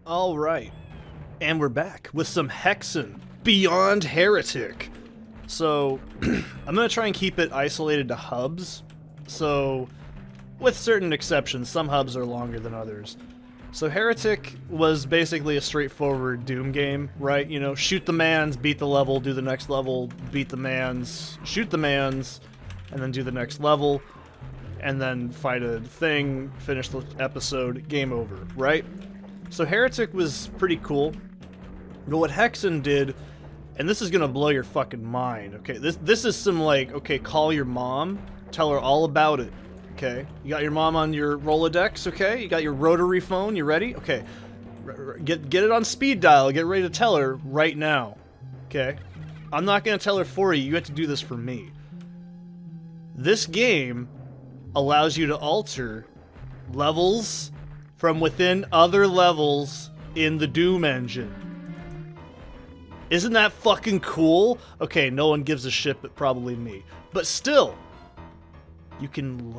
All right, and we're back with some Hexen Beyond Heretic. So, I'm going to try and keep it isolated to hubs. So, with certain exceptions, some hubs are longer than others. So Heretic was basically a straightforward Doom game, right? You know, shoot the mans, beat the level, do the next level, beat the mans, shoot the mans, and then do the next level, and then fight a thing, finish the episode, game over, right? So Heretic was pretty cool. But what Hexen did, and this is gonna blow your fucking mind, okay? This is some like, okay, call your mom, tell her all about it. Okay, you got your mom on your Rolodex, okay? You got your rotary phone, you ready? Okay, get it on speed dial, get ready to tell her right now, okay? I'm not gonna tell her for you, you have to do this for me. This game allows you to alter levels from within other levels in the Doom engine. Isn't that fucking cool? Okay, no one gives a shit but probably me. But still, you can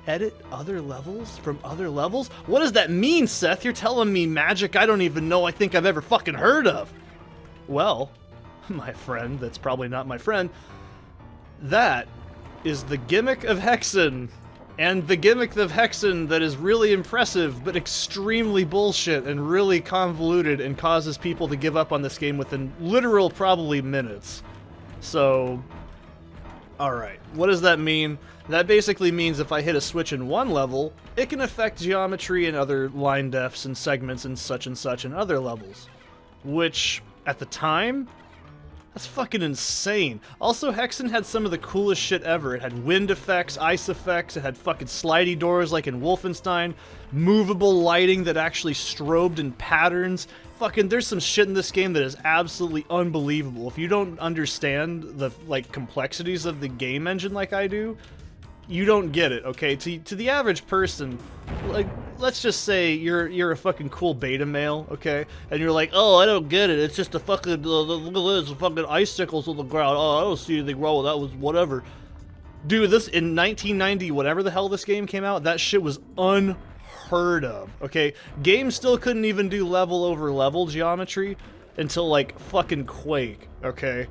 edit other levels from other levels? What does that mean, Seth? You're telling me magic I don't even know I think I've ever fucking heard of. Well, my friend, that's probably not my friend, that is the gimmick of Hexen. And the gimmick of Hexen that is really impressive, but extremely bullshit and really convoluted and causes people to give up on this game within literal probably minutes. So, alright, what does that mean? That basically means if I hit a switch in one level, it can affect geometry and other line defs and segments and such in other levels. Which, at the time, that's fucking insane. Also, Hexen had some of the coolest shit ever. It had wind effects, ice effects, it had fucking slidey doors like in Wolfenstein, movable lighting that actually strobed in patterns. Fucking, there's some shit in this game that is absolutely unbelievable. If you don't understand the, like, complexities of the game engine like I do, you don't get it, okay? To the average person, like, let's just say you're a fucking cool beta male, okay? And you're like, oh, I don't get it. It's just a fucking, look at this, fucking icicles on the ground. Oh, I don't see anything wrong with that. Was whatever. Dude, this, in 1990, whatever the hell this game came out, that shit was unheard of, okay? Games still couldn't even do level over level geometry until, like, fucking Quake, okay?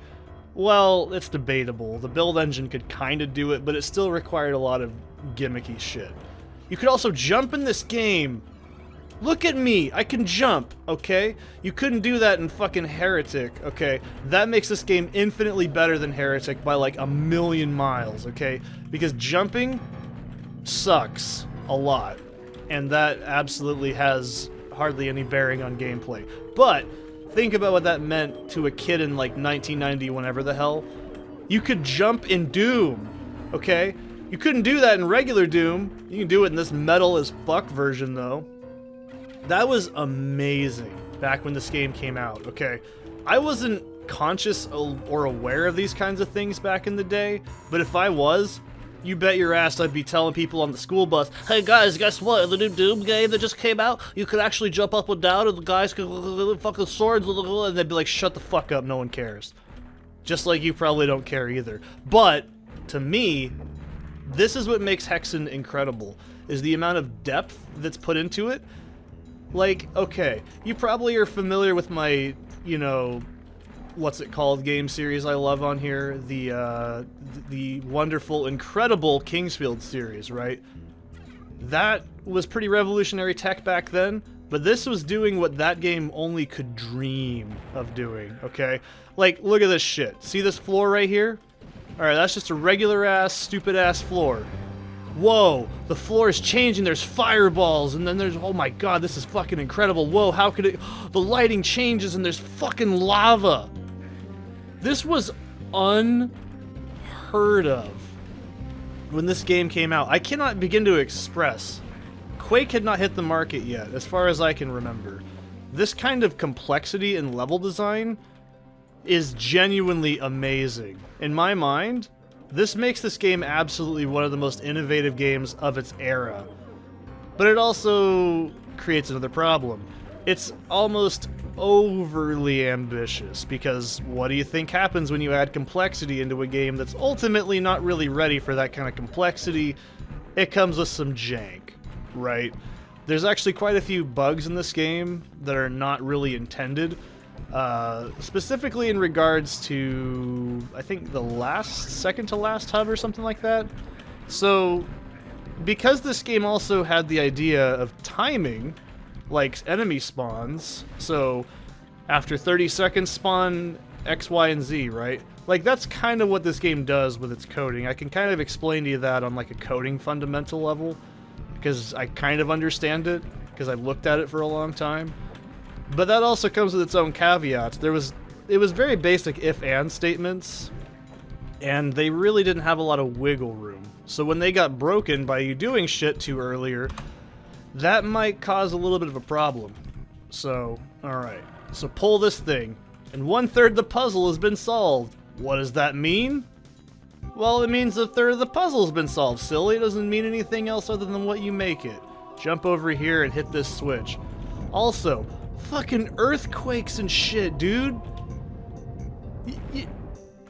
Well, it's debatable. The build engine could kind of do it, but it still required a lot of gimmicky shit. You could also jump in this game. Look at me, I can jump, okay? You couldn't do that in fucking Heretic, okay? That makes this game infinitely better than Heretic by like 1,000,000 miles, okay? Because jumping sucks a lot, and that absolutely has hardly any bearing on gameplay. But think about what that meant to a kid in like 1990, whenever the hell. You could jump in Doom, okay? You couldn't do that in regular Doom. You can do it in this metal as fuck version, though. That was amazing back when this game came out, okay? I wasn't conscious or aware of these kinds of things back in the day, but if I was, you bet your ass I'd be telling people on the school bus, hey guys, guess what? In the new Doom game that just came out, you could actually jump up and down and the guys could fucking swords, and they'd be like, shut the fuck up, no one cares. Just like you probably don't care either. But, to me, this is what makes Hexen incredible, is the amount of depth that's put into it. Like, okay, you probably are familiar with my, you know, what's it called, game series I love on here, the wonderful, incredible Kingsfield series, right? That was pretty revolutionary tech back then, but this was doing what that game only could dream of doing, okay? Like, look at this shit. See this floor right here? Alright, that's just a regular-ass, stupid-ass floor. Whoa, the floor is changing, there's fireballs, and then there's, oh my god, this is fucking incredible. Whoa, how could it, the lighting changes and there's fucking lava. This was unheard of when this game came out. I cannot begin to express. Quake had not hit the market yet, as far as I can remember. This kind of complexity in level design is genuinely amazing. In my mind, this makes this game absolutely one of the most innovative games of its era. But it also creates another problem. It's almost overly ambitious, because what do you think happens when you add complexity into a game that's ultimately not really ready for that kind of complexity? It comes with some jank, right? There's actually quite a few bugs in this game that are not really intended. Specifically in regards to, I think, the second to last hub or something like that. So, because this game also had the idea of timing, like enemy spawns, so after 30 seconds spawn X, Y, and Z, right? Like, that's kind of what this game does with its coding. I can kind of explain to you that on like a coding fundamental level, because I kind of understand it, because I've looked at it for a long time. But that also comes with its own caveats. It was very basic if-and statements, and they really didn't have a lot of wiggle room. So when they got broken by you doing shit too earlier, that might cause a little bit of a problem. So, alright. So pull this thing, and 1/3 the puzzle has been solved. What does that mean? Well, it means 1/3 of the puzzle has been solved, silly. It doesn't mean anything else other than what you make it. Jump over here and hit this switch. Also, fucking earthquakes and shit, dude.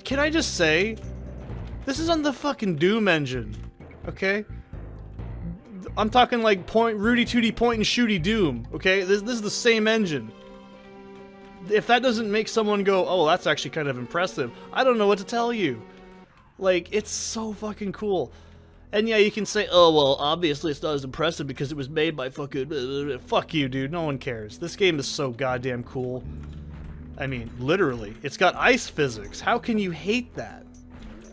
Can I just say, this is on the fucking Doom engine, okay? I'm talking like Rudy Tooty point and shooty Doom, okay? This is the same engine. If that doesn't make someone go, oh, that's actually kind of impressive, I don't know what to tell you. Like, it's so fucking cool. And yeah, you can say, oh, well, obviously it's not as impressive because it was made by fucking... Fuck you, dude. No one cares. This game is so goddamn cool. I mean, literally. It's got ice physics. How can you hate that?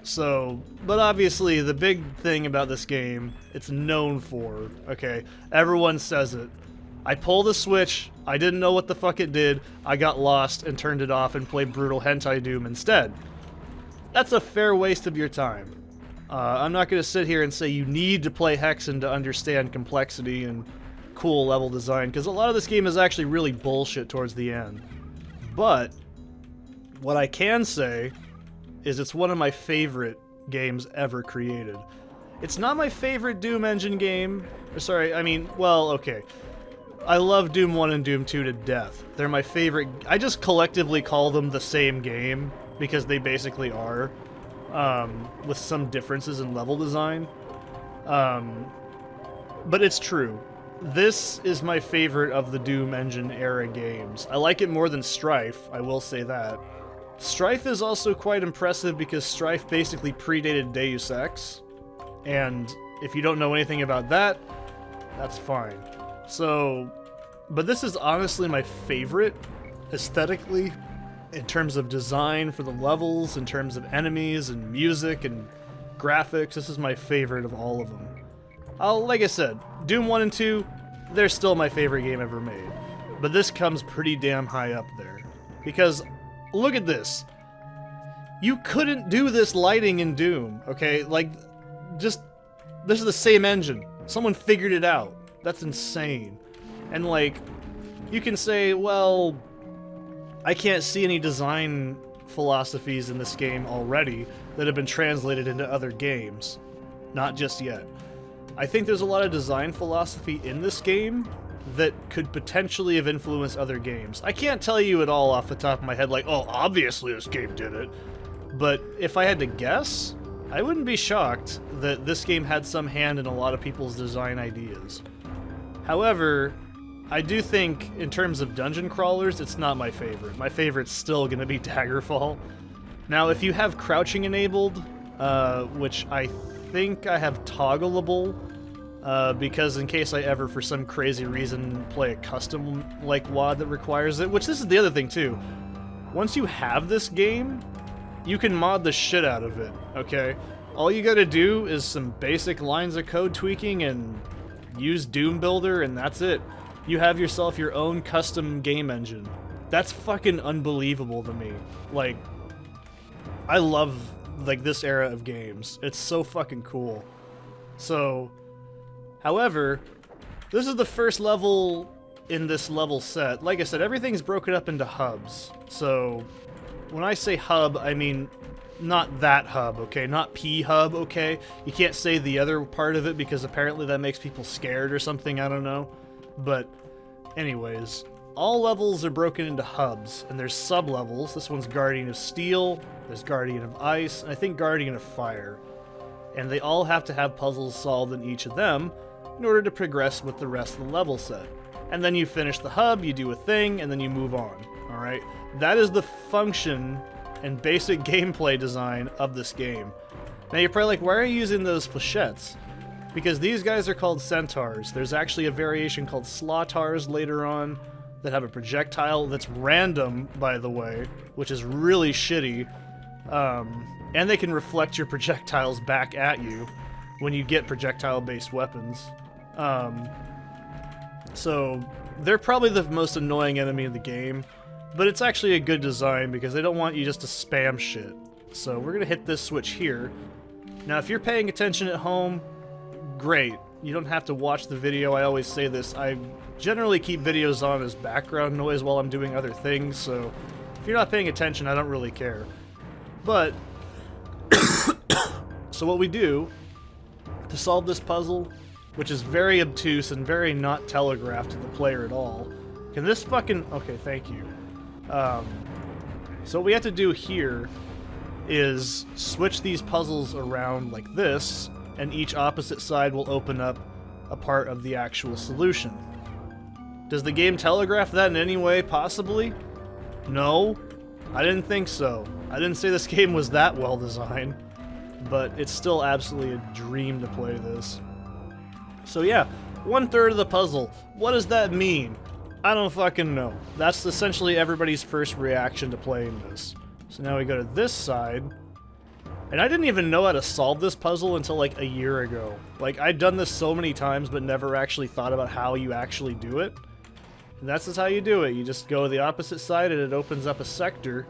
So, but obviously the big thing about this game, it's known for, okay? Everyone says it. I pulled the switch, I didn't know what the fuck it did, I got lost and turned it off and played Brutal Hentai Doom instead. That's a fair waste of your time. I'm not going to sit here and say you need to play Hexen to understand complexity and cool level design, because a lot of this game is actually really bullshit towards the end. But, what I can say is it's one of my favorite games ever created. It's not my favorite Doom engine game. Sorry, I mean, well, okay. I love Doom 1 and Doom 2 to death. They're my favorite. I just collectively call them the same game, because they basically are. With some differences in level design. But it's true. This is my favorite of the Doom engine era games. I like it more than Strife, I will say that. Strife is also quite impressive because Strife basically predated Deus Ex. And if you don't know anything about that, that's fine. So, but this is honestly my favorite aesthetically. In terms of design for the levels, in terms of enemies and music and graphics, this is my favorite of all of them. Like I said, Doom 1 and 2, they're still my favorite game ever made. But this comes pretty damn high up there. Because, look at this. You couldn't do this lighting in Doom, okay? Like, just, this is the same engine. Someone figured it out. That's insane. And like, you can say, well, I can't see any design philosophies in this game already that have been translated into other games. Not just yet. I think there's a lot of design philosophy in this game that could potentially have influenced other games. I can't tell you it all off the top of my head, like, oh, obviously this game did it. But if I had to guess, I wouldn't be shocked that this game had some hand in a lot of people's design ideas. However, I do think, in terms of dungeon crawlers, it's not my favorite. My favorite's still gonna be Daggerfall. Now, if you have crouching enabled, which I think I have toggleable, because in case I ever, for some crazy reason, play a custom, like, WAD that requires it, which this is the other thing, too. Once you have this game, you can mod the shit out of it, okay? All you gotta do is some basic lines of code tweaking and use Doom Builder, and that's it. You have yourself your own custom game engine. That's fucking unbelievable to me. Like, I love, like, this era of games. It's so fucking cool. So, however, this is the first level in this level set. Like I said, everything's broken up into hubs. So, when I say hub, I mean not that hub, okay? Not P hub, okay? You can't say the other part of it because apparently that makes people scared or something, I don't know. But anyways, all levels are broken into hubs, and there's sub-levels. This one's Guardian of Steel, there's Guardian of Ice, and I think Guardian of Fire. And they all have to have puzzles solved in each of them, in order to progress with the rest of the level set. And then you finish the hub, you do a thing, and then you move on. Alright? That is the function and basic gameplay design of this game. Now you're probably like, why are you using those flechettes? Because these guys are called centaurs. There's actually a variation called slaughtars later on that have a projectile that's random, by the way, which is really shitty. And they can reflect your projectiles back at you when you get projectile-based weapons. So they're probably the most annoying enemy in the game, but it's actually a good design because they don't want you just to spam shit. So we're gonna hit this switch here. Now if you're paying attention at home, great. You don't have to watch the video. I always say this. I generally keep videos on as background noise while I'm doing other things, so if you're not paying attention, I don't really care. But, so what we do to solve this puzzle, which is very obtuse and very not telegraphed to the player at all, can this fucking... Okay, thank you. So what we have to do here is switch these puzzles around like this, and each opposite side will open up a part of the actual solution. Does the game telegraph that in any way, possibly? No, I didn't think so. I didn't say this game was that well designed, but it's still absolutely a dream to play this. So yeah, 1/3 of the puzzle. What does that mean? I don't fucking know. That's essentially everybody's first reaction to playing this. So now we go to this side, and I didn't even know how to solve this puzzle until like a year ago. Like, I'd done this so many times but never actually thought about how you actually do it. And that's just how you do it. You just go to the opposite side and it opens up a sector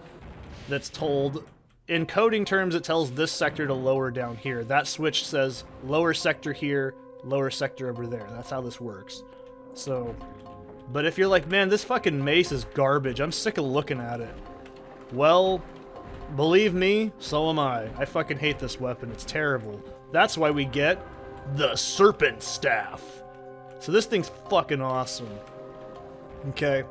that's told, in coding terms, it tells this sector to lower down here. That switch says lower sector here, lower sector over there. That's how this works. So, but if you're like, man, this fucking mace is garbage, I'm sick of looking at it. Well, believe me, so am I. I fucking hate this weapon. It's terrible. That's why we get the Serpent Staff. So this thing's fucking awesome. Okay.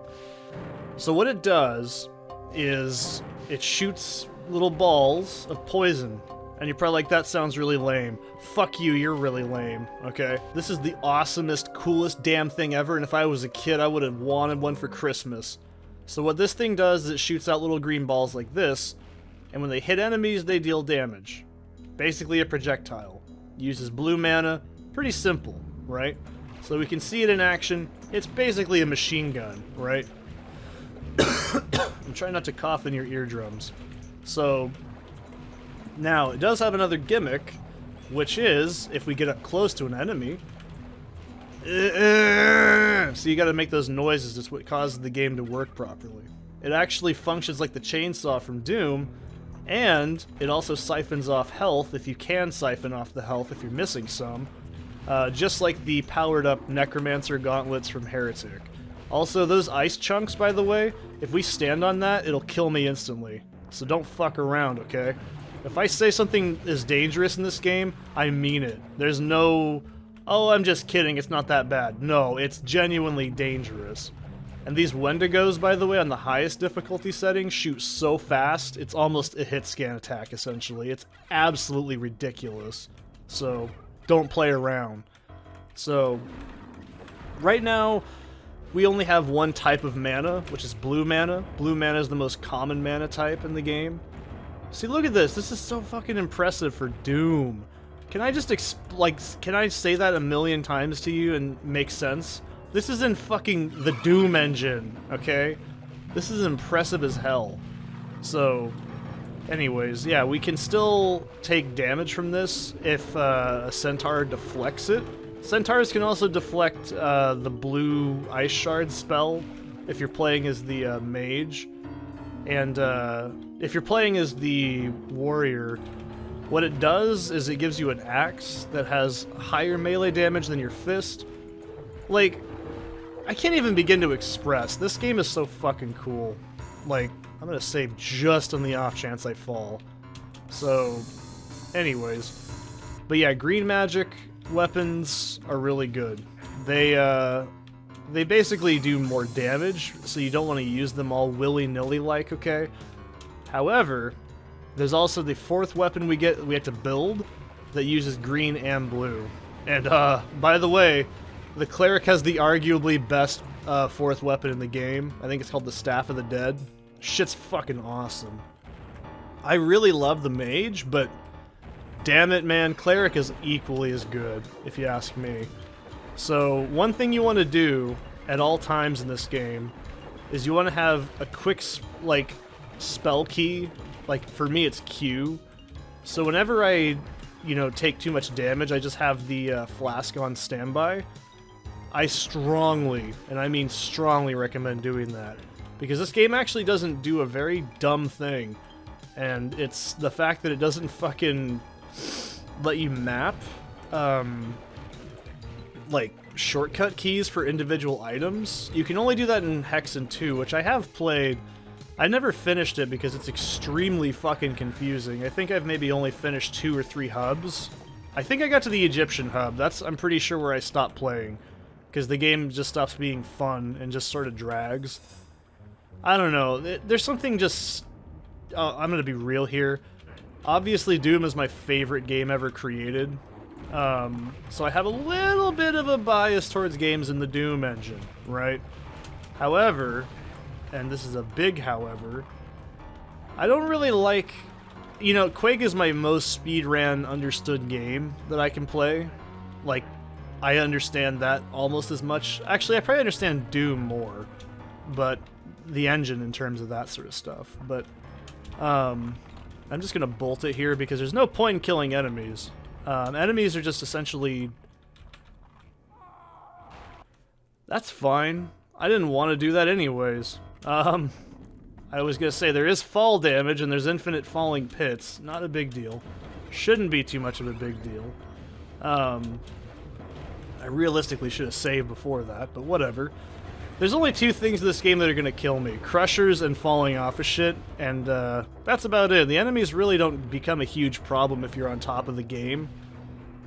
So what it does is it shoots little balls of poison. And you're probably like, that sounds really lame. Fuck you, you're really lame, okay? This is the awesomest, coolest damn thing ever, and if I was a kid, I would have wanted one for Christmas. So what this thing does is it shoots out little green balls like this, and when they hit enemies, they deal damage. Basically a projectile. Uses blue mana. Pretty simple, right? So we can see it in action. It's basically a machine gun, right? I'm trying not to cough in your eardrums. So, now, it does have another gimmick, which is, if we get up close to an enemy... So you gotta make those noises, it's what causes the game to work properly. It actually functions like the chainsaw from Doom, and it also siphons off health, if you can siphon off the health if you're missing some, just like the powered-up Necromancer gauntlets from Heretic. Also, those ice chunks, by the way, if we stand on that, it'll kill me instantly. So don't fuck around, okay? If I say something is dangerous in this game, I mean it. There's no, oh, I'm just kidding, it's not that bad. No, it's genuinely dangerous. And these Wendigos, by the way, on the highest difficulty setting, shoot so fast, it's almost a hit scan attack, essentially. It's absolutely ridiculous. So, don't play around. So, right now, we only have one type of mana, which is blue mana. Blue mana is the most common mana type in the game. See, look at this. This is so fucking impressive for Doom. Can I just, can I say that a million times to you and make sense? This is in fucking the Doom engine, okay? This is impressive as hell. So, anyways, yeah, we can still take damage from this if a Centaur deflects it. Centaurs can also deflect the blue Ice Shard spell if you're playing as the mage. And if you're playing as the warrior, what it does is it gives you an axe that has higher melee damage than your fist. Like, I can't even begin to express. This game is so fucking cool. Like, I'm gonna save just on the off chance I fall. So, anyways. But yeah, green magic weapons are really good. They basically do more damage, so you don't want to use them all willy-nilly like, okay? However, there's also the fourth weapon we have to build that uses green and blue. And, by the way, the cleric has the arguably best fourth weapon in the game. I think it's called the Staff of the Dead. Shit's fucking awesome. I really love the mage, but damn it, man, cleric is equally as good, if you ask me. So, one thing you want to do at all times in this game is you want to have a quick, like, spell key. Like, for me, it's Q. So whenever I, you know, take too much damage, I just have the flask on standby. I strongly, and I mean strongly, recommend doing that. Because this game actually doesn't do a very dumb thing. And it's the fact that it doesn't fucking let you map, like, shortcut keys for individual items. You can only do that in Hexen 2, which I have played. I never finished it because it's extremely fucking confusing. I think I've maybe only finished 2 or 3 hubs. I think I got to the Egyptian hub. That's, I'm pretty sure, where I stopped playing. Because the game just stops being fun and just sort of drags. I don't know. There's something just... I'm gonna be real here. Obviously, Doom is my favorite game ever created. So I have a little bit of a bias towards games in the Doom engine, right? However, and this is a big however, I don't really like... You know, Quake is my most speedran understood game that I can play. Like, I understand that almost as much. Actually, I probably understand Doom more, but the engine in terms of that sort of stuff. But, I'm just gonna bolt it here because there's no point in killing enemies. Enemies are just essentially... That's fine. I didn't want to do that anyways. I was gonna say, there is fall damage and there's infinite falling pits. Not a big deal. Shouldn't be too much of a big deal. I realistically should have saved before that, but whatever. There's only 2 things in this game that are gonna kill me. Crushers and falling off of shit, and that's about it. The enemies really don't become a huge problem if you're on top of the game.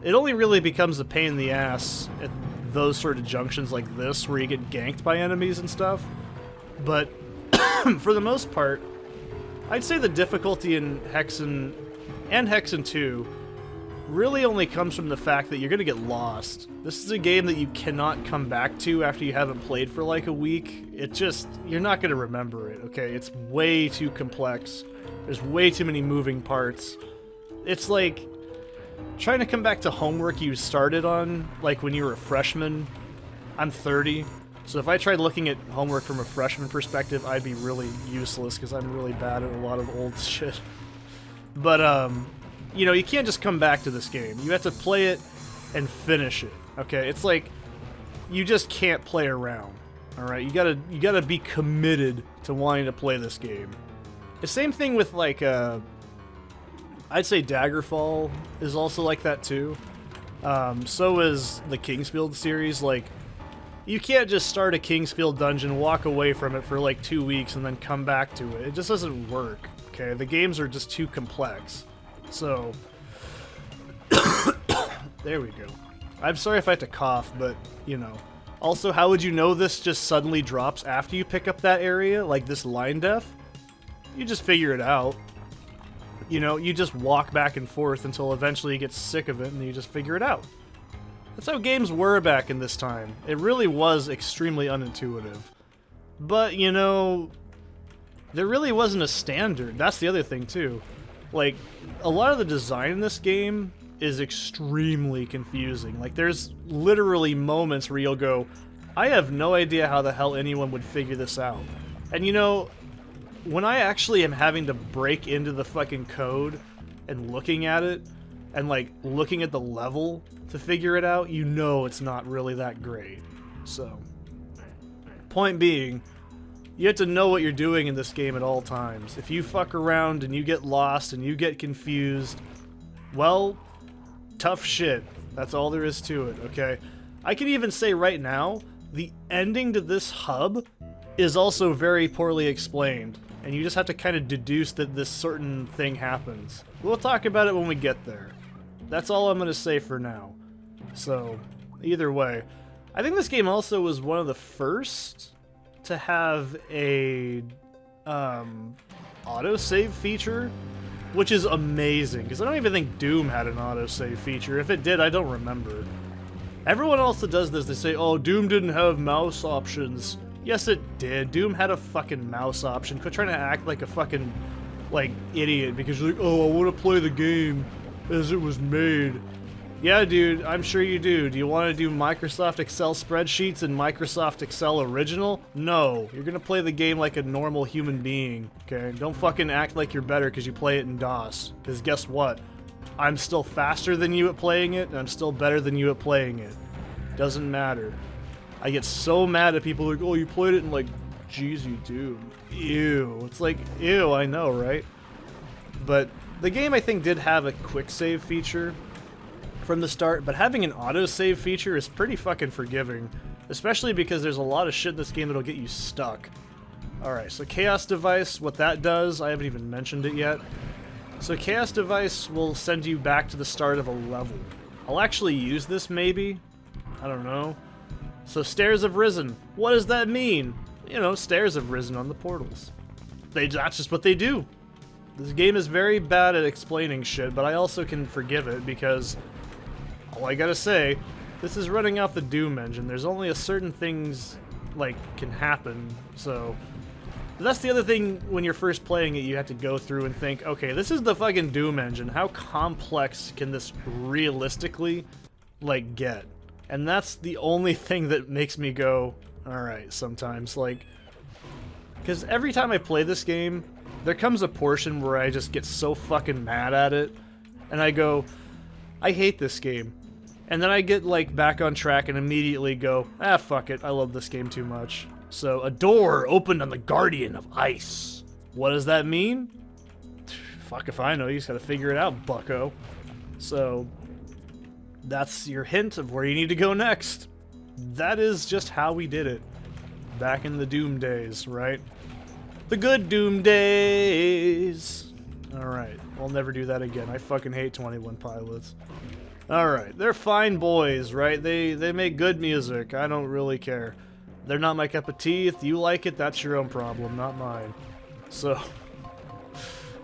It only really becomes a pain in the ass at those sort of junctions like this, where you get ganked by enemies and stuff. But for the most part, I'd say the difficulty in Hexen and Hexen 2 really only comes from the fact that you're going to get lost. This is a game that you cannot come back to after you haven't played for like a week. It just, you're not going to remember it, okay? It's way too complex. There's way too many moving parts. It's like trying to come back to homework you started on, like when you were a freshman. I'm 30, so if I tried looking at homework from a freshman perspective, I'd be really useless because I'm really bad at a lot of old shit. But, you know, you can't just come back to this game. You have to play it and finish it, okay? It's like, you just can't play around, alright? You gotta be committed to wanting to play this game. The same thing with, like, I'd say Daggerfall is also like that, too. So is the Kingsfield series. Like, you can't just start a Kingsfield dungeon, walk away from it for, like, 2 weeks, and then come back to it. It just doesn't work, okay? The games are just too complex. So, there we go. I'm sorry if I have to cough, but, you know. Also, how would you know this just suddenly drops after you pick up that area, like this line def? You just figure it out. You know, you just walk back and forth until eventually you get sick of it and you just figure it out. That's how games were back in this time. It really was extremely unintuitive. But, you know, there really wasn't a standard. That's the other thing, too. Like, a lot of the design in this game is extremely confusing. Like, there's literally moments where you'll go, I have no idea how the hell anyone would figure this out. And you know, when I actually am having to break into the fucking code and looking at it, and like, looking at the level to figure it out, you know it's not really that great. So, point being, you have to know what you're doing in this game at all times. If you fuck around and you get lost and you get confused, well, tough shit. That's all there is to it, okay? I can even say right now, the ending to this hub is also very poorly explained, and you just have to kind of deduce that this certain thing happens. We'll talk about it when we get there. That's all I'm going to say for now. So, either way, I think this game also was one of the first to have a autosave feature, which is amazing, because I don't even think Doom had an autosave feature. If it did, I don't remember. Everyone else that does this, they say, oh, Doom didn't have mouse options. Yes, it did. Doom had a fucking mouse option. Quit trying to act like a fucking, like, idiot because you're like, oh, I want to play the game as it was made. Yeah, dude, I'm sure you do. Do you want to do Microsoft Excel spreadsheets and Microsoft Excel Original? No. You're going to play the game like a normal human being, okay? Don't fucking act like you're better because you play it in DOS. Because guess what? I'm still faster than you at playing it, and I'm still better than you at playing it. Doesn't matter. I get so mad at people like, oh, you played it in, like, Jeezy Doom. Ew. It's like, ew, I know, right? But the game, I think, did have a quick save feature from the start, but having an autosave feature is pretty fucking forgiving, especially because there's a lot of shit in this game that'll get you stuck. Alright, so Chaos Device, what that does, I haven't even mentioned it yet. So Chaos Device will send you back to the start of a level. I'll actually use this maybe, I don't know. So Stairs have risen. What does that mean? You know, stairs have risen on the portals. That's just what they do. This game is very bad at explaining shit, but I also can forgive it because all I gotta say, this is running off the Doom engine. There's only a certain things, like, can happen, so... That's the other thing, when you're first playing it, you have to go through and think, okay, this is the fucking Doom engine. How complex can this realistically, like, get? And that's the only thing that makes me go, alright, sometimes, like... Because every time I play this game, there comes a portion where I just get so fucking mad at it, and I go, I hate this game. And then I get, like, back on track and immediately go, ah, fuck it, I love this game too much. So, a door opened on the Guardian of Ice. What does that mean? Fuck if I know, you just gotta figure it out, bucko. So, that's your hint of where you need to go next. That is just how we did it. Back in the Doom days, right? The good Doom days! Alright, I'll never do that again. I fucking hate 21 Pilots. Alright, they're fine boys, right? They make good music. I don't really care. They're not my cup of tea. If you like it, that's your own problem, not mine. So,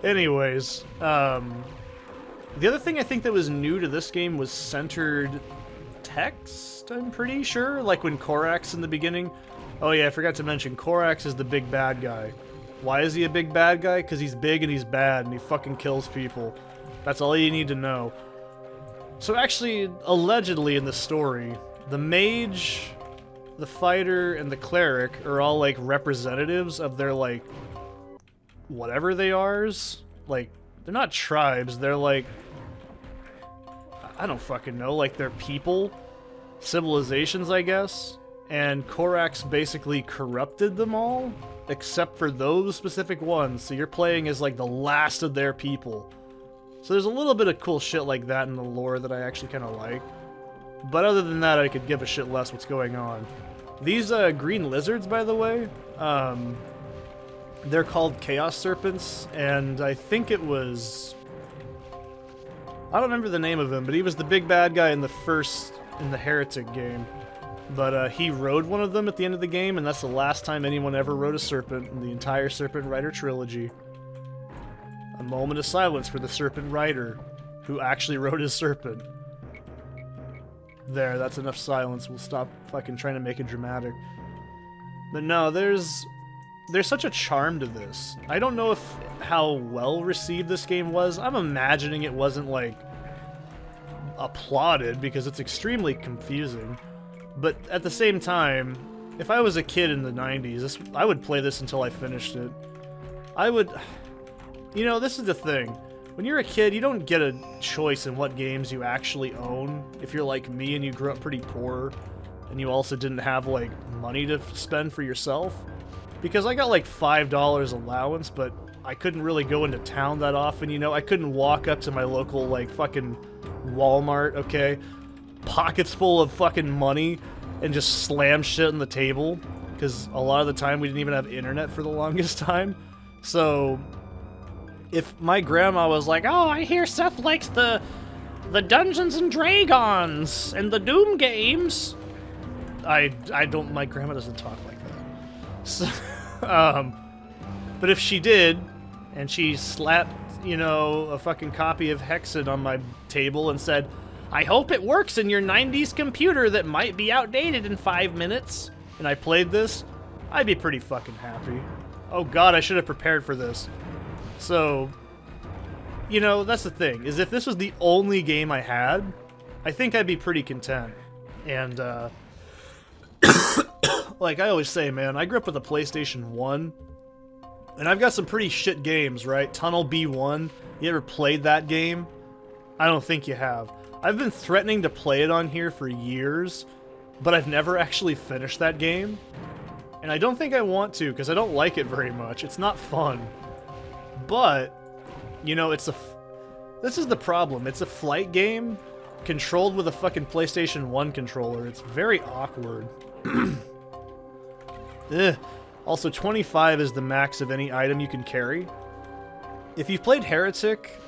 anyways, the other thing I think that was new to this game was centered text, I'm pretty sure. Like when Korax in the beginning. Oh yeah, I forgot to mention, Korax is the big bad guy. Why is he a big bad guy? Because he's big and he's bad and he fucking kills people. That's all you need to know. So actually, allegedly in the story, the mage, the fighter, and the cleric are all, like, representatives of their, like, whatever they are. Like, they're not tribes, they're, like, I don't fucking know, like, they're people, civilizations, I guess. And Korax basically corrupted them all, except for those specific ones, so you're playing as, like, the last of their people. So there's a little bit of cool shit like that in the lore that I actually kind of like. But other than that, I could give a shit less what's going on. These green lizards, by the way, they're called Chaos Serpents, and I think it was... I don't remember the name of him, but he was the big bad guy in the Heretic game. But he rode one of them at the end of the game, and that's the last time anyone ever rode a serpent in the entire Serpent Rider trilogy. A moment of silence for the Serpent Rider, who actually rode his serpent. There, that's enough silence. We'll stop fucking trying to make it dramatic. But no, there's such a charm to this. I don't know how well received this game was. I'm imagining it wasn't, like, applauded, because it's extremely confusing. But at the same time, if I was a kid in the 90s, I would play this until I finished it. I would... You know, this is the thing. When you're a kid, you don't get a choice in what games you actually own. If you're like me and you grew up pretty poor, and you also didn't have, like, money to spend for yourself. Because I got, like, $5 allowance, but I couldn't really go into town that often, you know? I couldn't walk up to my local, like, fucking Walmart, okay? Pockets full of fucking money, and just slam shit on the table. Because a lot of the time we didn't even have internet for the longest time. So... if my grandma was like, oh, I hear Seth likes the Dungeons and Dragons and the Doom games, I don't, my grandma doesn't talk like that. So, but if she did, and she slapped, you know, a fucking copy of Hexen on my table and said, I hope it works in your 90s computer that might be outdated in 5 minutes, and I played this, I'd be pretty fucking happy. Oh god, I should have prepared for this. So, you know, that's the thing, is if this was the only game I had, I think I'd be pretty content. And, like I always say, man, I grew up with a PlayStation 1, and I've got some pretty shit games, right? Tunnel B1, you ever played that game? I don't think you have. I've been threatening to play it on here for years, but I've never actually finished that game. And I don't think I want to, because I don't like it very much. It's not fun. But, you know, this is the problem. It's a flight game controlled with a fucking PlayStation 1 controller. It's very awkward. Ugh. Also, 25 is the max of any item you can carry. If you've played Heretic,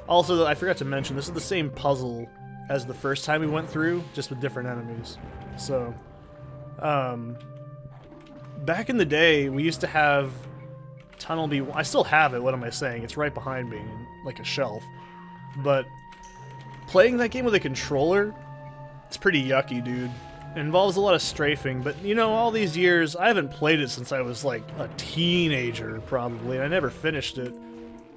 also, I forgot to mention, this is the same puzzle as the first time we went through, just with different enemies. So, back in the day, we used to have Tunnel B1. I still have it, what am I saying? It's right behind me, like a shelf. But playing that game with a controller, it's pretty yucky, dude. It involves a lot of strafing, but you know, all these years, I haven't played it since I was like a teenager, probably, and I never finished it.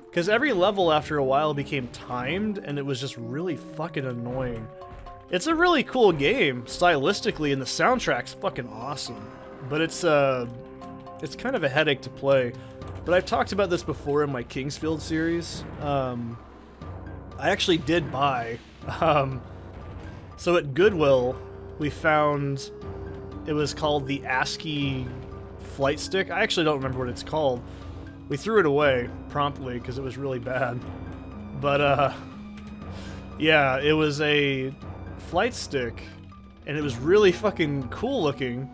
Because every level after a while became timed, and it was just really fucking annoying. It's a really cool game, stylistically, and the soundtrack's fucking awesome. But it's kind of a headache to play. But I've talked about this before in my Kingsfield series. I actually did buy. So at Goodwill, we found, it was called the ASCII flight stick. I actually don't remember what it's called. We threw it away promptly because it was really bad. But, yeah, it was a flight stick, and it was really fucking cool looking,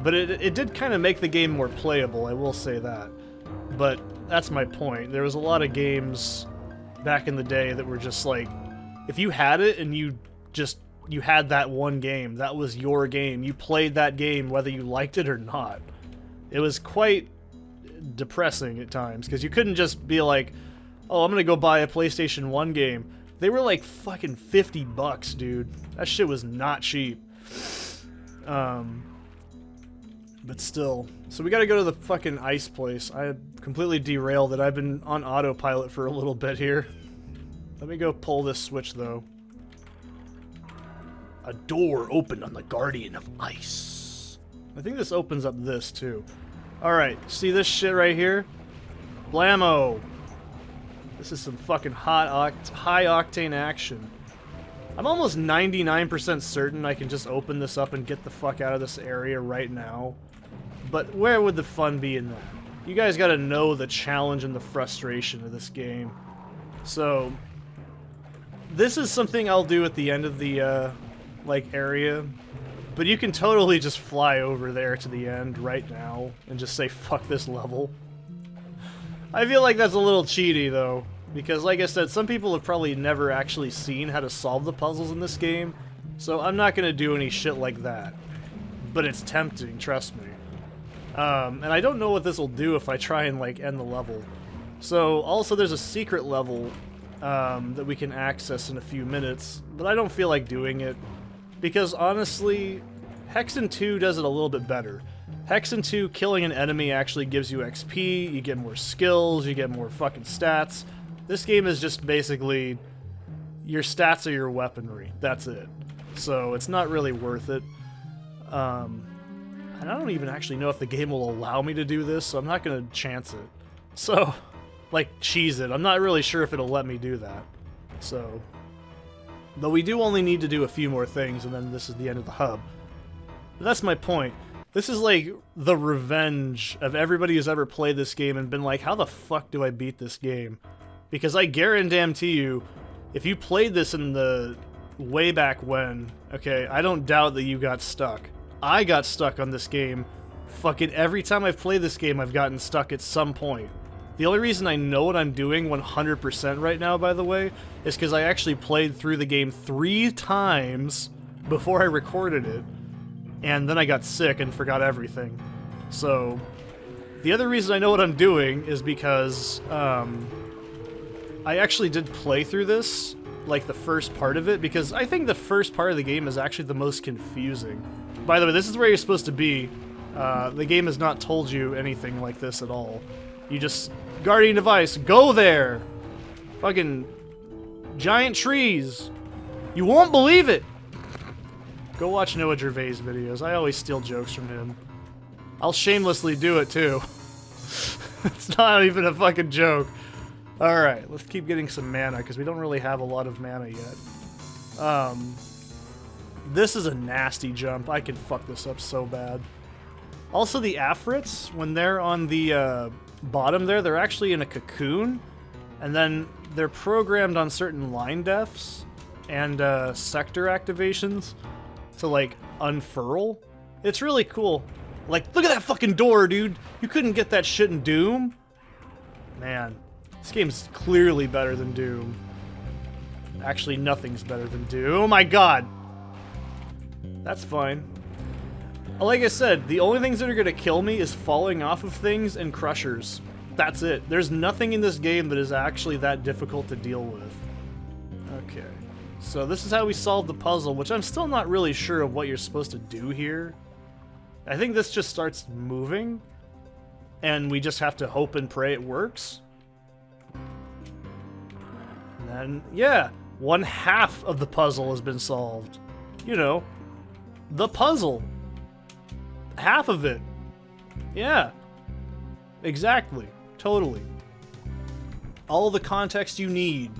but it did kind of make the game more playable, I will say that. But that's my point. There was a lot of games back in the day that were just like, if you had it and you had that one game, that was your game. You played that game whether you liked it or not. It was quite depressing at times, because you couldn't just be like, oh, I'm gonna go buy a PlayStation 1 game. They were like fucking $50, dude. That shit was not cheap. But still. So we gotta go to the fucking ice place. I completely derailed it. I've been on autopilot for a little bit here. Let me go pull this switch, though. A door opened on the Guardian of Ice. I think this opens up this, too. Alright, see this shit right here? Blammo! This is some fucking high-octane action. I'm almost 99% certain I can just open this up and get the fuck out of this area right now. But where would the fun be in that? You guys gotta know the challenge and the frustration of this game. So, this is something I'll do at the end of the, like, area. But you can totally just fly over there to the end right now and just say, fuck this level. I feel like that's a little cheaty, though. Because, like I said, some people have probably never actually seen how to solve the puzzles in this game. So I'm not going to do any shit like that. But it's tempting, trust me. And I don't know what this will do if I try and, like, end the level. So, also there's a secret level that we can access in a few minutes. But I don't feel like doing it. Because, honestly, Hexen 2 does it a little bit better. Hexen 2, killing an enemy actually gives you XP, you get more skills, you get more fucking stats. This game is just basically, your stats are your weaponry. That's it. So, it's not really worth it. And I don't even actually know if the game will allow me to do this, so I'm not going to chance it. So, like, cheese it. I'm not really sure if it'll let me do that. So... But we do only need to do a few more things, and then this is the end of the hub. But that's my point. This is like the revenge of everybody who's ever played this game and been like, how the fuck do I beat this game? Because I guarantee you, if you played this in the way back when, okay, I don't doubt that you got stuck. I got stuck on this game. Fucking every time I've played this game, I've gotten stuck at some point. The only reason I know what I'm doing 100% right now, by the way, is because I actually played through the game 3 times before I recorded it, and then I got sick and forgot everything. So, the other reason I know what I'm doing is because I actually did play through this like the first part of it, because I think the first part of the game is actually the most confusing. By the way, this is where you're supposed to be. The game has not told you anything like this at all. You just, Guardian device, go there! Fucking giant trees. You won't believe it! Go watch Noah Gervais videos. I always steal jokes from him. I'll shamelessly do it too. It's not even a fucking joke. Alright, let's keep getting some mana, because we don't really have a lot of mana yet. This is a nasty jump. I can fuck this up so bad. Also, the Afrits, when they're on the bottom there, they're actually in a cocoon, and then they're programmed on certain line defs and sector activations to, like, unfurl. It's really cool. Like, look at that fucking door, dude! You couldn't get that shit in Doom? Man, this game's clearly better than Doom. Actually, nothing's better than Doom. Oh my god! That's fine. Like I said, the only things that are gonna kill me is falling off of things and crushers. That's it. There's nothing in this game that is actually that difficult to deal with. Okay. So this is how we solve the puzzle, which I'm still not really sure of what you're supposed to do here. I think this just starts moving, and we just have to hope and pray it works. And then, yeah, 1/2 of the puzzle has been solved. You know, the puzzle. Half of it. Yeah. Exactly. Totally. All the context you need.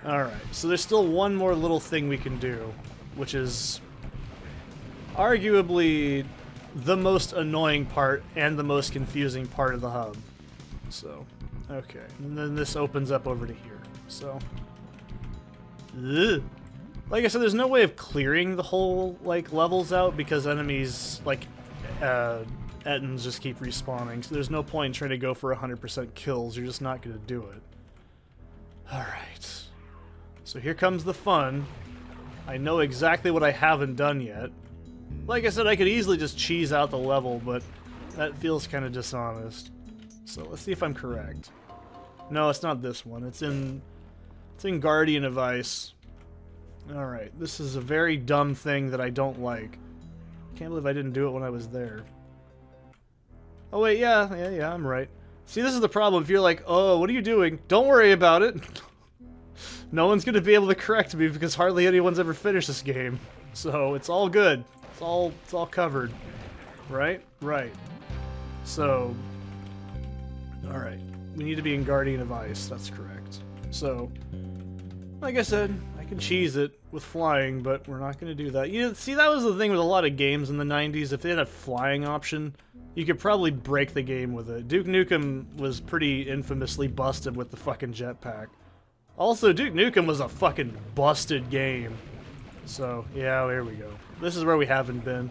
Alright, so there's still one more little thing we can do, which is arguably the most annoying part and the most confusing part of the hub. So, okay. And then this opens up over to here. So, ugh. Like I said, there's no way of clearing the whole, like, levels out because enemies, like, Ettins just keep respawning. So there's no point in trying to go for 100% kills. You're just not going to do it. Alright. So here comes the fun. I know exactly what I haven't done yet. Like I said, I could easily just cheese out the level, but that feels kind of dishonest. So let's see if I'm correct. No, it's not this one. It's in Guardian of Ice. Alright, this is a very dumb thing that I don't like. Can't believe I didn't do it when I was there. Oh wait, yeah, I'm right. See, this is the problem. If you're like, oh, what are you doing? Don't worry about it. No one's gonna be able to correct me because hardly anyone's ever finished this game. So it's all good. It's all covered. Right? Right. So, alright. We need to be in Guardian of Ice. That's correct. So, like I said, I can cheese it with flying, but we're not going to do that. You know, see, that was the thing with a lot of games in the 90s. If they had a flying option, you could probably break the game with it. Duke Nukem was pretty infamously busted with the fucking jetpack. Also, Duke Nukem was a fucking busted game. So, yeah, there we go. This is where we haven't been.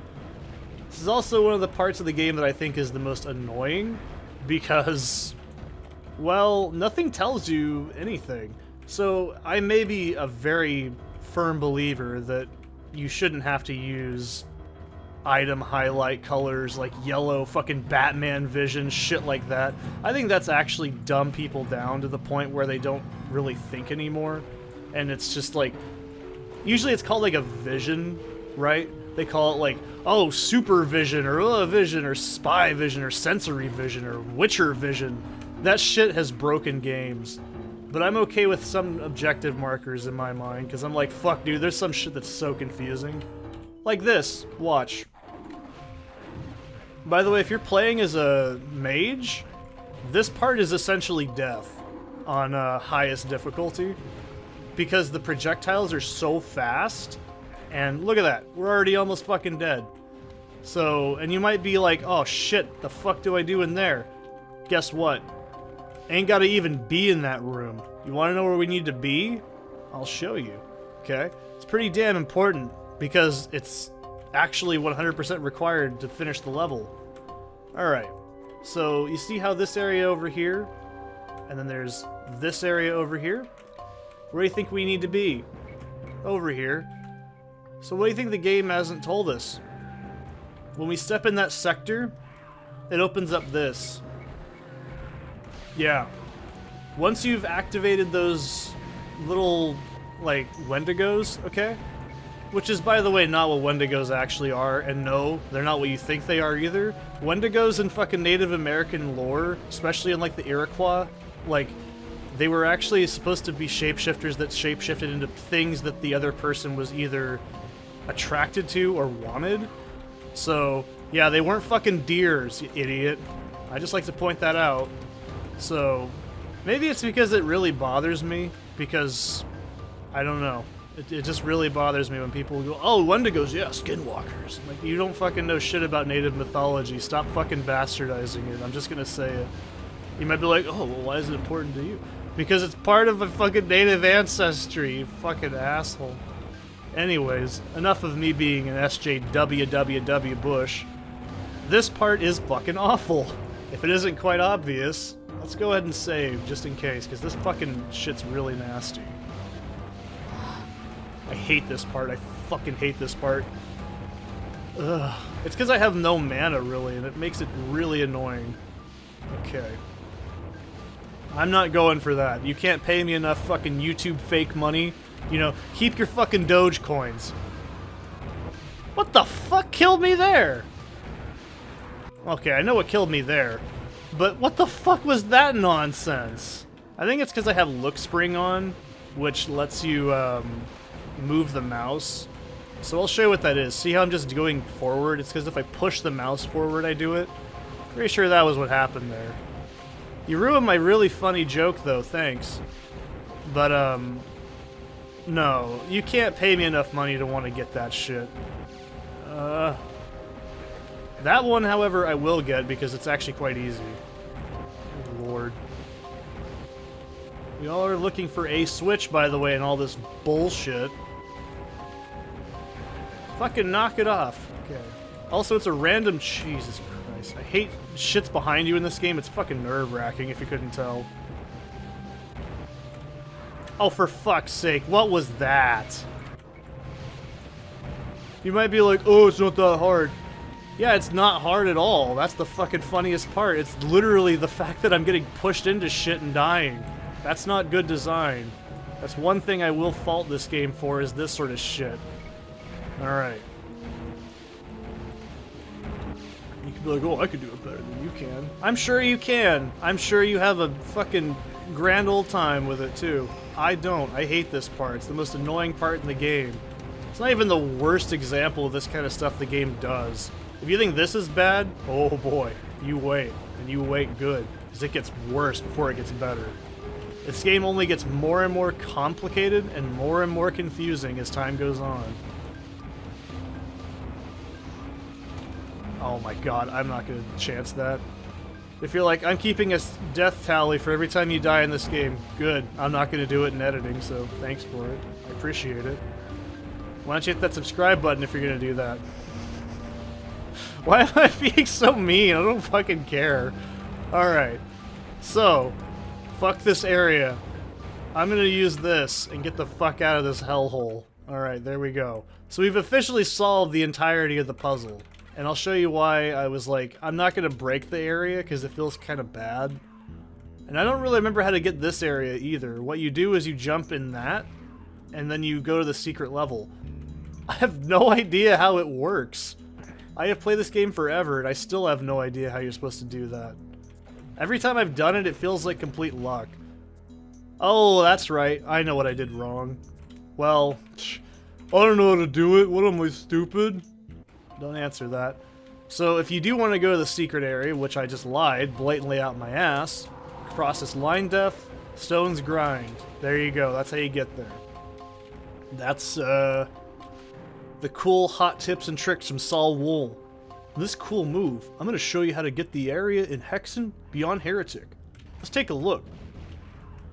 This is also one of the parts of the game that I think is the most annoying, because, well, nothing tells you anything. So, I may be a very firm believer that you shouldn't have to use item highlight colors like yellow, fucking Batman vision, shit like that. I think that's actually dumb people down to the point where they don't really think anymore. And it's just like, usually it's called like a vision, right? They call it like, oh, super vision, or vision, or spy vision, or sensory vision, or Witcher vision. That shit has broken games. But I'm okay with some objective markers in my mind, because I'm like, fuck, dude, there's some shit that's so confusing. Like this. Watch. By the way, if you're playing as a mage, this part is essentially death on highest difficulty, because the projectiles are so fast, and look at that, we're already almost fucking dead. So, and you might be like, oh shit, the fuck do I do in there? Guess what? Ain't gotta even be in that room. You wanna know where we need to be? I'll show you, okay? It's pretty damn important, because it's actually 100% required to finish the level. Alright, so you see how this area over here, and then there's this area over here? Where do you think we need to be? Over here. So what do you think the game hasn't told us? When we step in that sector, it opens up this. Yeah. Once you've activated those little, like, Wendigos, okay? Which is, by the way, not what Wendigos actually are, and no, they're not what you think they are either. Wendigos in fucking Native American lore, especially in, like, the Iroquois, like, they were actually supposed to be shapeshifters that shapeshifted into things that the other person was either attracted to or wanted. So, yeah, they weren't fucking deers, you idiot. I just like to point that out. So, maybe it's because it really bothers me, because, I don't know. It just really bothers me when people go, oh, Wendigos, yeah, skinwalkers. Like, you don't fucking know shit about native mythology. Stop fucking bastardizing it. I'm just gonna say it. You might be like, oh, well, why is it important to you? Because it's part of a fucking native ancestry, you fucking asshole. Anyways, enough of me being an SJWWW Bush. This part is fucking awful. If it isn't quite obvious, let's go ahead and save, just in case, because this fucking shit's really nasty. I hate this part. I fucking hate this part. Ugh. It's because I have no mana, really, and it makes it really annoying. Okay. I'm not going for that. You can't pay me enough fucking YouTube fake money. You know, keep your fucking Doge coins. What the fuck killed me there? Okay, I know what killed me there. But what the fuck was that nonsense? I think it's because I have Look Spring on, which lets you, move the mouse. So I'll show you what that is. See how I'm just going forward? It's because if I push the mouse forward, I do it. Pretty sure that was what happened there. You ruined my really funny joke, though. Thanks. But, no. You can't pay me enough money to want to get that shit. That one, however, I will get because it's actually quite easy. Oh, Lord. We all are looking for a switch, by the way, and all this bullshit. Fucking knock it off. Okay. Also, it's a random... Jesus Christ. I hate shit's behind you in this game. It's fucking nerve-wracking, if you couldn't tell. Oh, for fuck's sake. What was that? You might be like, oh, it's not that hard. Yeah, it's not hard at all. That's the fucking funniest part. It's literally the fact that I'm getting pushed into shit and dying. That's not good design. That's one thing I will fault this game for, is this sort of shit. Alright. You could be like, oh, I could do it better than you can. I'm sure you can. I'm sure you have a fucking grand old time with it, too. I don't. I hate this part. It's the most annoying part in the game. It's not even the worst example of this kind of stuff the game does. If you think this is bad, oh boy, you wait. And you wait good, because it gets worse before it gets better. This game only gets more and more complicated and more confusing as time goes on. Oh my god, I'm not going to chance that. If you're like, I'm keeping a death tally for every time you die in this game, good. I'm not going to do it in editing, so thanks for it. I appreciate it. Why don't you hit that subscribe button if you're going to do that? Why am I being so mean? I don't fucking care. Alright. So, fuck this area. I'm gonna use this and get the fuck out of this hellhole. Alright, there we go. So we've officially solved the entirety of the puzzle. And I'll show you why I was like, I'm not gonna break the area because it feels kind of bad. And I don't really remember how to get this area either. What you do is you jump in that, and then you go to the secret level. I have no idea how it works. I have played this game forever, and I still have no idea how you're supposed to do that. Every time I've done it, it feels like complete luck. Oh, that's right. I know what I did wrong. Well, I don't know how to do it. What am I, stupid? Don't answer that. So if you do want to go to the secret area, which I just lied blatantly out my ass, cross this line depth, stones grind. There you go. That's how you get there. That's, the cool hot tips and tricks from Saul Wool. This cool move, I'm going to show you how to get the area in Hexen beyond Heretic. Let's take a look.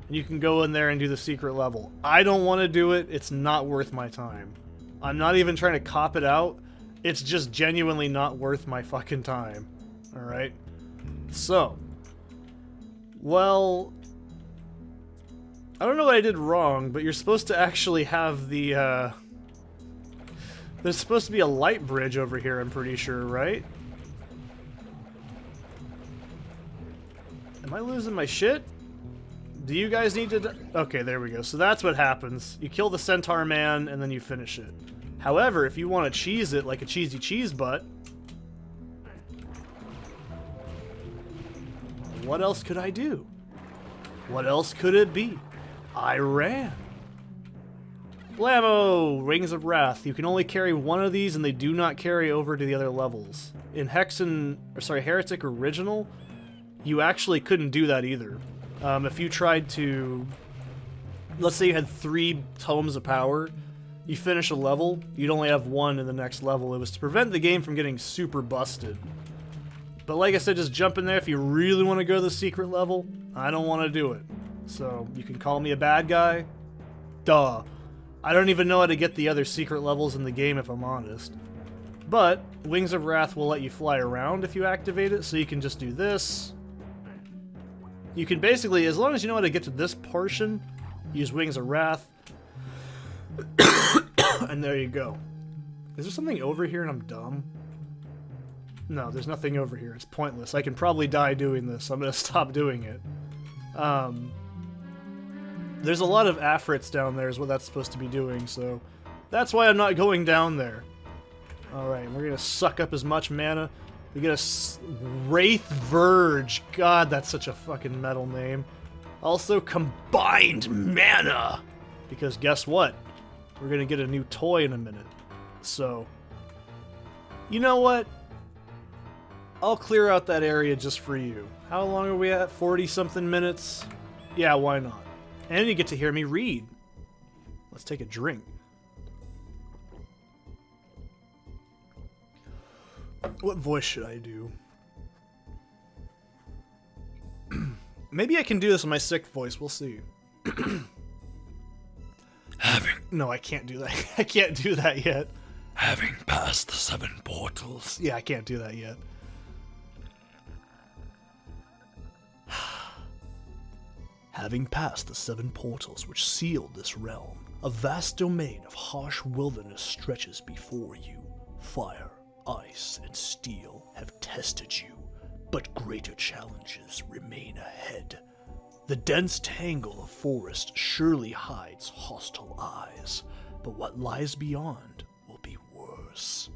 And you can go in there and do the secret level. I don't want to do it. It's not worth my time. I'm not even trying to cop it out. It's just genuinely not worth my fucking time. Alright? So. Well, I don't know what I did wrong, but you're supposed to actually have the, there's supposed to be a light bridge over here, I'm pretty sure, right? Am I losing my shit? Do you guys need to... Okay, there we go. So that's what happens. You kill the centaur man, and then you finish it. However, if you want to cheese it like a cheesy cheese butt... What else could I do? What else could it be? I ran. Blammo! Rings of Wrath. You can only carry one of these, and they do not carry over to the other levels. In Hexen... Or sorry, Heretic Original, you actually couldn't do that either. If you tried to... Let's say you had 3 tomes of power, you finish a level, you'd only have 1 in the next level. It was to prevent the game from getting super busted. But like I said, just jump in there if you really want to go to the secret level. I don't want to do it. So, you can call me a bad guy. Duh. I don't even know how to get the other secret levels in the game, if I'm honest. But, Wings of Wrath will let you fly around if you activate it, so you can just do this. You can basically, as long as you know how to get to this portion, use Wings of Wrath. And there you go. Is there something over here and I'm dumb? No, there's nothing over here. It's pointless. I can probably die doing this, so I'm going to stop doing it. There's a lot of Afrits down there is what that's supposed to be doing, so that's why I'm not going down there. Alright, we're going to suck up as much mana. We get a Wraith Verge. God, that's such a fucking metal name. Also, Combined Mana! Because guess what? We're going to get a new toy in a minute. So, you know what? I'll clear out that area just for you. How long are we at? 40-something minutes? Yeah, why not? And you get to hear me read. Let's take a drink. What voice should I do? Maybe I can do this in my sick voice. We'll see. No, I can't do that. I can't do that yet. Having passed the 7 portals. Yeah, I can't do that yet. Having passed the 7 portals which sealed this realm, a vast domain of harsh wilderness stretches before you. Fire, ice, and steel have tested you, but greater challenges remain ahead. The dense tangle of forest surely hides hostile eyes, but what lies beyond will be worse.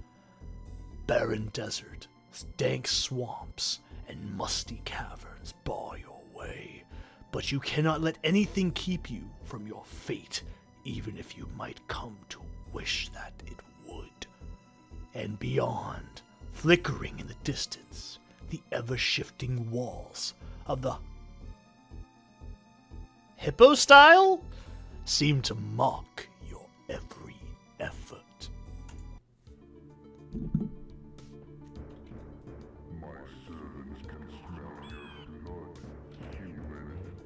Barren desert, dank swamps, and musty caverns bar your way. But you cannot let anything keep you from your fate, even if you might come to wish that it would. And beyond, flickering in the distance, the ever-shifting walls of the hippo style seem to mock your every effort.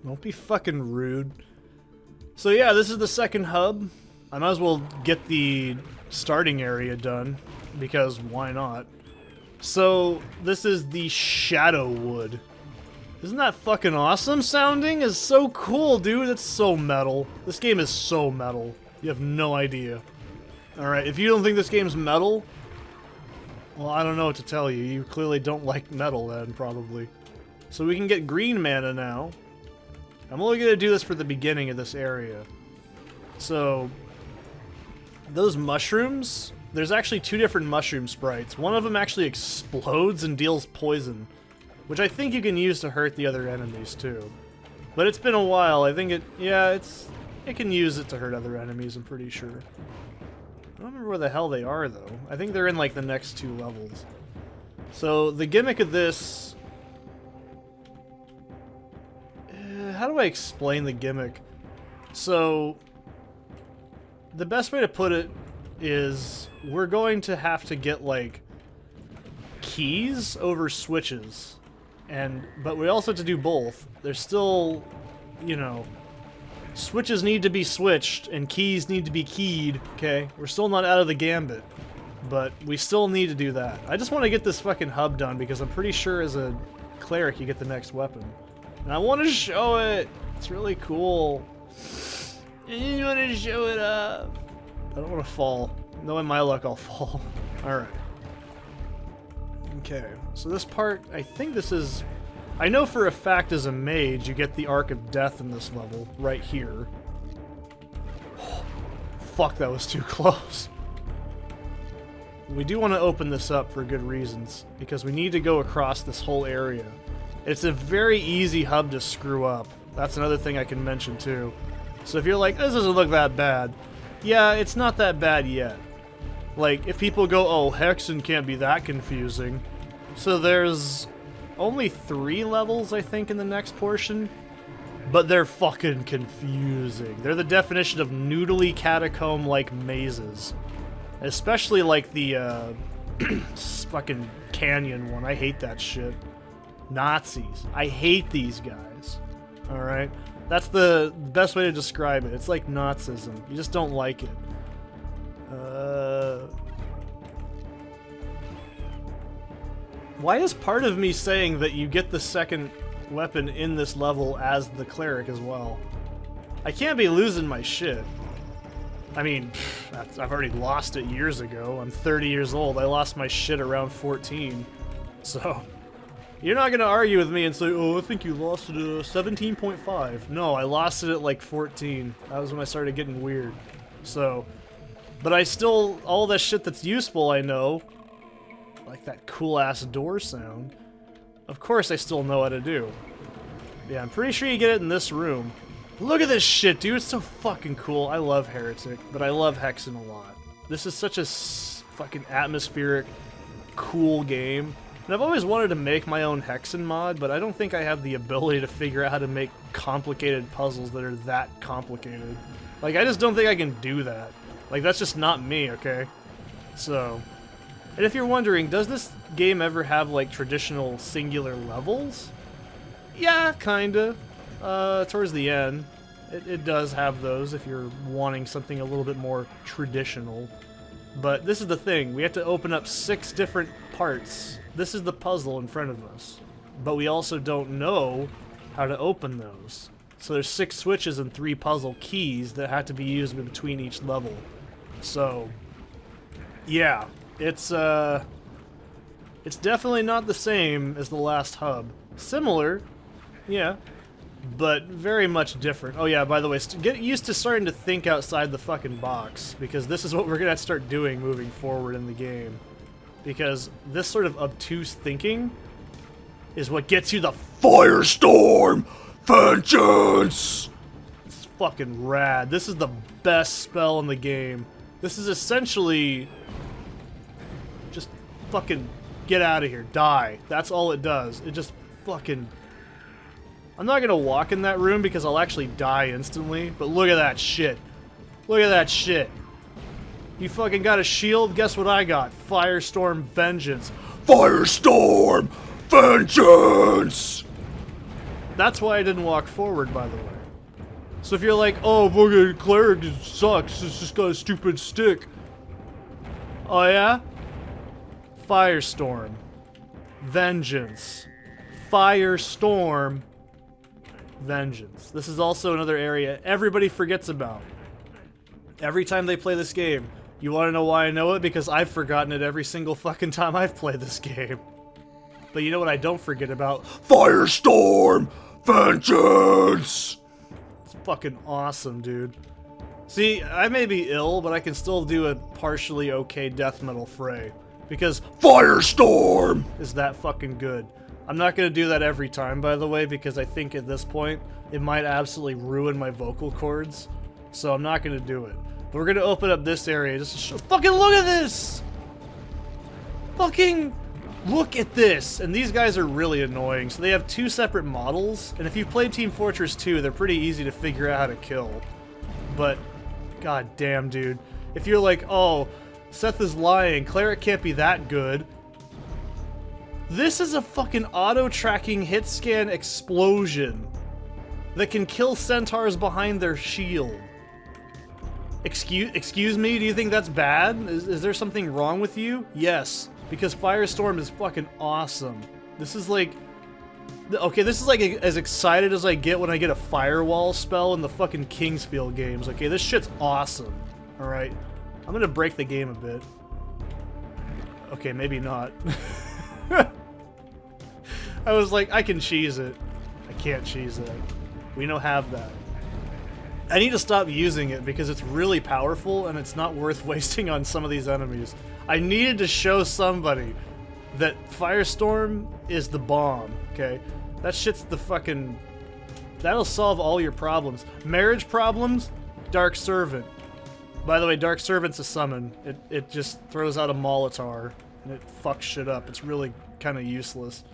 Don't be fucking rude. So yeah, this is the second hub. I might as well get the starting area done, because why not? So, this is the Shadowwood. Isn't that fucking awesome sounding? It's so cool, dude. It's so metal. This game is so metal. You have no idea. Alright, if you don't think this game's metal, well, I don't know what to tell you. You clearly don't like metal then, probably. So we can get green mana now. I'm only going to do this for the beginning of this area. So, those mushrooms, there's actually 2 different mushroom sprites. One of them actually explodes and deals poison, which I think you can use to hurt the other enemies too. But it's been a while. I think it can use it to hurt other enemies, I'm pretty sure. I don't remember where the hell they are though. I think they're in like the next 2 levels. So, the gimmick of this... how do I explain the gimmick? So, the best way to put it is we're going to have to get, like, keys over switches. But we also have to do both. There's still, you know, switches need to be switched and keys need to be keyed, okay? We're still not out of the gambit, but we still need to do that. I just want to get this fucking hub done because I'm pretty sure as a cleric you get the next weapon. And I want to show it! It's really cool. I just want to show it up. I don't want to fall. Knowing my luck, I'll fall. Alright. Okay, so this part, I think this is I know for a fact as a mage, you get the Arc of Death in this level, right here. Oh, fuck, that was too close. We do want to open this up for good reasons, because we need to go across this whole area. It's a very easy hub to screw up. That's another thing I can mention too. So if you're like, this doesn't look that bad, yeah, it's not that bad yet. Like, if people go, oh, Hexen can't be that confusing. So there's only 3 levels, I think, in the next portion. But they're fucking confusing. They're the definition of noodly catacomb-like mazes. Especially like the, fucking canyon one. I hate that shit. Nazis. I hate these guys. Alright? That's the best way to describe it. It's like Nazism. You just don't like it. Why is part of me saying that you get the second weapon in this level as the cleric as well? I can't be losing my shit. I mean, I've already lost it years ago. I'm 30 years old. I lost my shit around 14. So, you're not gonna argue with me and say, oh, I think you lost it at 17.5. No, I lost it at like 14. That was when I started getting weird. So, but I still, all that shit that's useful I know, like that cool-ass door sound, of course I still know how to do. Yeah, I'm pretty sure you get it in this room. Look at this shit, dude. It's so fucking cool. I love Heretic, but I love Hexen a lot. This is such a fucking atmospheric, cool game. And I've always wanted to make my own Hexen mod, but I don't think I have the ability to figure out how to make complicated puzzles that are that complicated. Like, I just don't think I can do that. Like, that's just not me, okay? So, and if you're wondering, does this game ever have, like, traditional singular levels? Yeah, kinda. Towards the end, it does have those if you're wanting something a little bit more traditional. But this is the thing, we have to open up 6 different parts. This is the puzzle in front of us. But we also don't know how to open those. So there's 6 switches and 3 puzzle keys that have to be used in between each level. So, yeah, it's definitely not the same as the last hub. Similar, yeah, but very much different. Oh yeah, by the way, get used to starting to think outside the fucking box, because this is what we're gonna have to start doing moving forward in the game. Because this sort of obtuse thinking is what gets you the Firestorm Vengeance! It's fucking rad. This is the best spell in the game. This is essentially just fucking get out of here, die. That's all it does. It just fucking... I'm not gonna walk in that room because I'll actually die instantly, but look at that shit. Look at that shit. You fucking got a shield? Guess what I got? Firestorm Vengeance. Firestorm Vengeance! That's why I didn't walk forward, by the way. So if you're like, oh, fucking cleric sucks, it's just got a stupid stick. Oh yeah? Firestorm. Vengeance. Firestorm. Vengeance. This is also another area everybody forgets about. Every time they play this game. You want to know why I know it? Because I've forgotten it every single fucking time I've played this game. But you know what I don't forget about? Firestorm Vengeance! It's fucking awesome, dude. See, I may be ill, but I can still do a partially okay death metal fray. Because Firestorm is that fucking good. I'm not gonna do that every time, by the way, because I think at this point, it might absolutely ruin my vocal cords. So I'm not gonna do it. But we're gonna open up this area just to show- fucking look at this! Fucking look at this! And these guys are really annoying. So they have 2 separate models, and if you've played Team Fortress 2, they're pretty easy to figure out how to kill. But, god damn, dude. If you're like, oh, Seth is lying, Cleric can't be that good. This is a fucking auto-tracking hit scan explosion that can kill centaurs behind their shield. Excuse me? Do you think that's bad? Is there something wrong with you? Yes, because Firestorm is fucking awesome. This is like... Okay, this is like as excited as I get when I get a firewall spell in the fucking Kingsfield games. Okay, this shit's awesome. Alright. I'm gonna break the game a bit. Okay, maybe not. I was like, I can cheese it. I can't cheese it. We don't have that. I need to stop using it because it's really powerful and it's not worth wasting on some of these enemies. I needed to show somebody that Firestorm is the bomb, okay? That shit's the fucking... That'll solve all your problems. Marriage problems? Dark Servant. By the way, Dark Servant's a summon. It just throws out a Molitar and it fucks shit up. It's really kind of useless.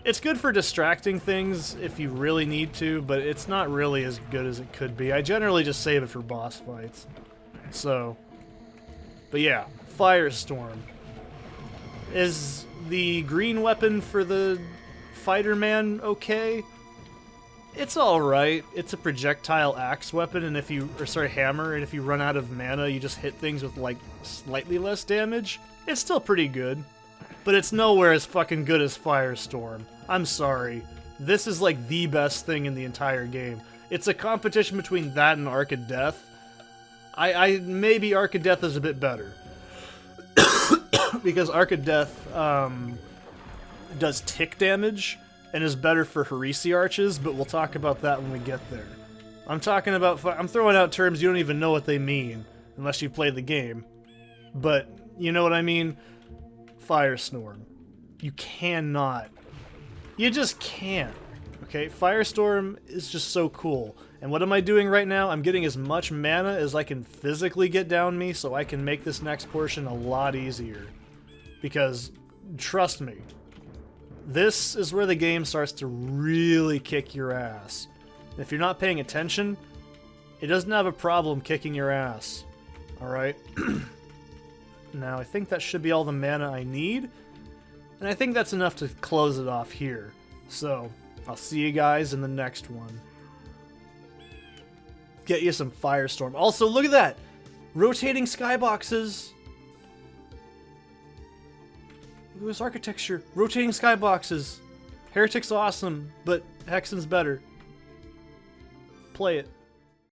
It's good for distracting things if you really need to, but it's not really as good as it could be. I generally just save it for boss fights. So, but yeah, Firestorm. Is the green weapon for the fighter man okay? It's alright. It's a projectile axe weapon, and if you, or sorry, hammer, and if you run out of mana, you just hit things with like slightly less damage. It's still pretty good. But it's nowhere as fucking good as Firestorm. I'm sorry. This is like the best thing in the entire game. It's a competition between that and Arc of Death. Maybe Arc of Death is a bit better. Because Arc of Death does tick damage and is better for Heresi Arches, but we'll talk about that when we get there. I'm throwing out terms you don't even know what they mean, unless you play the game. But, you know what I mean? Firestorm. You cannot. You just can't. Okay? Firestorm is just so cool. And what am I doing right now? I'm getting as much mana as I can physically get down me so I can make this next portion a lot easier. Because, trust me, this is where the game starts to really kick your ass. And if you're not paying attention, it doesn't have a problem kicking your ass. Alright? Now, I think that should be all the mana I need. And I think that's enough to close it off here. So, I'll see you guys in the next one. Get you some Firestorm. Also, look at that! Rotating skyboxes! Look at this architecture. Rotating skyboxes. Heretic's awesome, but Hexen's better. Play it.